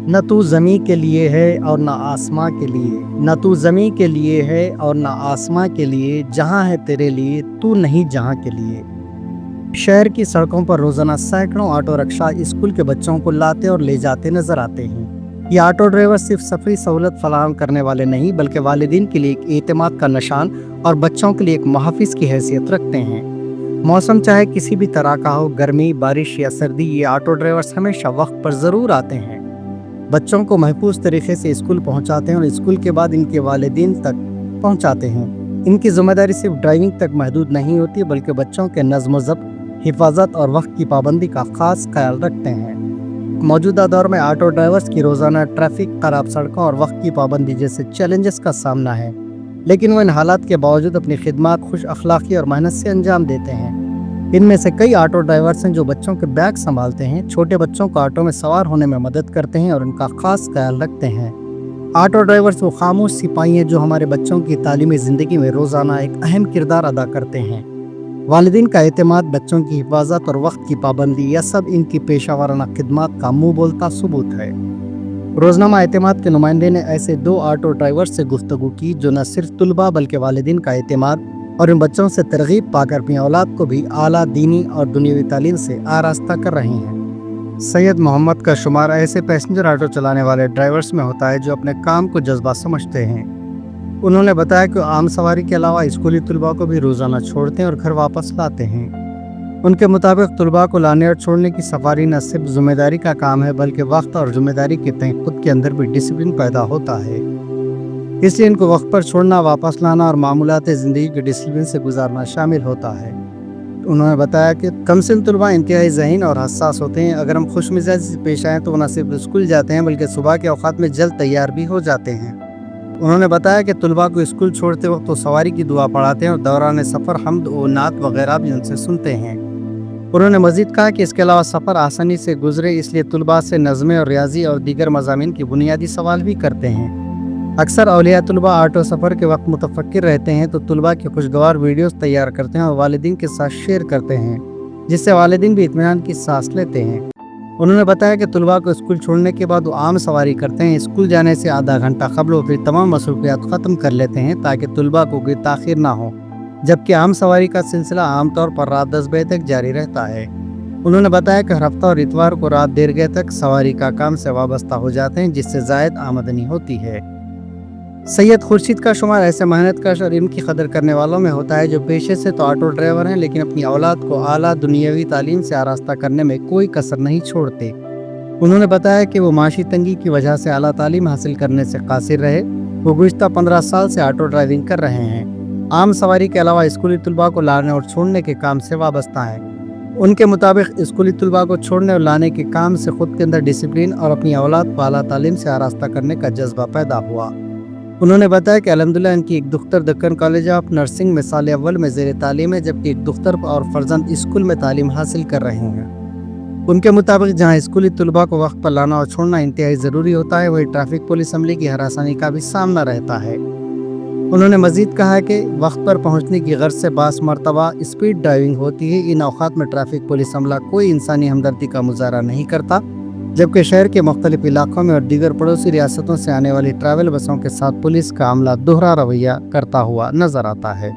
نہ تو زمین کے لیے ہے اور نہ آسماں کے لیے، نہ تو زمین کے لیے ہے اور نہ آسماں کے لیے، جہاں ہے تیرے لیے تو نہیں جہاں کے لیے۔ شہر کی سڑکوں پر روزانہ سینکڑوں آٹو رکشا اسکول کے بچوں کو لاتے اور لے جاتے نظر آتے ہیں۔ یہ آٹو ڈرائیور صرف سفری سہولت فراہم کرنے والے نہیں بلکہ والدین کے لیے ایک اعتماد کا نشان اور بچوں کے لیے ایک محافظ کی حیثیت رکھتے ہیں۔ موسم چاہے کسی بھی طرح کا ہو، گرمی، بارش یا سردی، یہ آٹو ڈرائیورز ہمیشہ وقت پر ضرور آتے ہیں، بچوں کو محفوظ طریقے سے اسکول پہنچاتے ہیں اور اسکول کے بعد ان کے والدین تک پہنچاتے ہیں۔ ان کی ذمہ داری صرف ڈرائیونگ تک محدود نہیں ہوتی بلکہ بچوں کے نظم و ضبط، حفاظت اور وقت کی پابندی کا خاص خیال رکھتے ہیں۔ موجودہ دور میں آٹو ڈرائیورز کی روزانہ ٹریفک، خراب سڑکوں اور وقت کی پابندی جیسے چیلنجز کا سامنا ہے، لیکن وہ ان حالات کے باوجود اپنی خدمات خوش اخلاقی اور محنت سے انجام دیتے ہیں۔ ان میں سے کئی آٹو ڈرائیورز ہیں جو بچوں کے بیگ سنبھالتے ہیں، چھوٹے بچوں کو آٹو میں سوار ہونے میں مدد کرتے ہیں اور ان کا خاص خیال رکھتے ہیں۔ آٹو ڈرائیورز وہ خاموش سپاہی ہیں جو ہمارے بچوں کی تعلیمی زندگی میں روزانہ ایک اہم کردار ادا کرتے ہیں۔ والدین کا اعتماد، بچوں کی حفاظت اور وقت کی پابندی، یہ سب ان کی پیشہ ورانہ خدمات کا منہ بولتا ثبوت ہے۔ روزنامہ اعتماد کے نمائندے نے ایسے دو آٹو ڈرائیورز سے گفتگو کی جو نہ صرف طلباء بلکہ والدین کا اعتماد اور ان بچوں سے ترغیب پا کر اپنی اولاد کو بھی اعلیٰ دینی اور دنیاوی تعلیم سے آراستہ کر رہی ہیں۔ سید محمد کا شمار ایسے پیسنجر آٹو چلانے والے ڈرائیورز میں ہوتا ہے جو اپنے کام کو جذبہ سمجھتے ہیں۔ انہوں نے بتایا کہ عام سواری کے علاوہ اسکولی طلباء کو بھی روزانہ چھوڑتے ہیں اور گھر واپس لاتے ہیں۔ ان کے مطابق طلباء کو لانے اور چھوڑنے کی سفاری نہ صرف ذمہ داری کا کام ہے بلکہ وقت اور ذمہ داری کے تئیں خود کے اندر بھی ڈسپلن پیدا ہوتا ہے۔ اس لیے ان کو وقت پر چھوڑنا، واپس لانا اور معمولات زندگی کے ڈسپلن سے گزارنا شامل ہوتا ہے۔ انہوں نے بتایا کہ کمسن طلباء انتہائی ذہین اور حساس ہوتے ہیں۔ اگر ہم خوش مزاجی سے پیش آئیں تو وہ نہ صرف اسکول جاتے ہیں بلکہ صبح کے اوقات میں جلد تیار بھی ہو جاتے ہیں۔ انہوں نے بتایا کہ طلباء کو اسکول چھوڑتے وقت وہ سواری کی دعا پڑھاتے ہیں اور دوران سفر حمد و نعت وغیرہ بھی ان سے سنتے ہیں۔ انہوں نے مزید کہا کہ اس کے علاوہ سفر آسانی سے گزرے اس لیے طلباء سے نظمیں اور ریاضی اور دیگر مضامین کی بنیادی سوال بھی کرتے ہیں۔ اکثر اولیاء طلباء آٹو سفر کے وقت متفکر رہتے ہیں تو طلباء کی خوشگوار ویڈیوز تیار کرتے ہیں اور والدین کے ساتھ شیئر کرتے ہیں، جس سے والدین بھی اطمینان کی سانس لیتے ہیں۔ انہوں نے بتایا کہ طلباء کو اسکول چھوڑنے کے بعد وہ عام سواری کرتے ہیں۔ اسکول جانے سے آدھا گھنٹہ قبل وہ پھر تمام مصروفیات ختم کر لیتے ہیں تاکہ طلباء کو کوئی تاخیر نہ ہو، جبکہ عام سواری کا سلسلہ عام طور پر رات 10 بجے تک جاری رہتا ہے۔ انہوں نے بتایا کہ ہر ہفتہ اور اتوار کو رات دیر گئے تک سواری کا کام سے وابستہ ہو جاتے ہیں، جس سے زائد آمدنی ہوتی ہے۔ سید خورشید کا شمار ایسے محنت کش اور علم کی قدر کرنے والوں میں ہوتا ہے جو پیشے سے تو آٹو ڈرائیور ہیں لیکن اپنی اولاد کو اعلیٰ دنیاوی تعلیم سے آراستہ کرنے میں کوئی کسر نہیں چھوڑتے۔ انہوں نے بتایا کہ وہ معاشی تنگی کی وجہ سے اعلیٰ تعلیم حاصل کرنے سے قاصر رہے۔ وہ گزشتہ 15 سال سے آٹو ڈرائیونگ کر رہے ہیں۔ عام سواری کے علاوہ اسکولی طلباء کو لانے اور چھوڑنے کے کام سے وابستہ ہیں۔ ان کے مطابق اسکولی طلباء کو چھوڑنے اور لانے کے کام سے خود کے اندر ڈسپلن اور اپنی اولاد کو اعلیٰ تعلیم سے آراستہ کرنے کا جذبہ پیدا ہوا۔ انہوں نے بتایا کہ الحمدللہ ان کی ایک دختر دکن کالج آف نرسنگ میں سال اول میں زیر تعلیم ہے، جبکہ ایک دختر اور فرزند اسکول میں تعلیم حاصل کر رہے ہیں۔ ان کے مطابق جہاں اسکولی طلباء کو وقت پر لانا اور چھوڑنا انتہائی ضروری ہوتا ہے، وہی ٹریفک پولیس عملے کی ہراسانی کا بھی سامنا رہتا ہے۔ انہوں نے مزید کہا کہ وقت پر پہنچنے کی غرض سے بعض مرتبہ اسپیڈ ڈرائیونگ ہوتی ہے۔ ان اوقات میں ٹریفک پولیس عملہ کوئی انسانی ہمدردی کا مظاہرہ نہیں کرتا، جبکہ شہر کے مختلف علاقوں میں اور دیگر پڑوسی ریاستوں سے آنے والی ٹریول بسوں کے ساتھ پولیس کا عملہ دوہرا رویہ کرتا ہوا نظر آتا ہے۔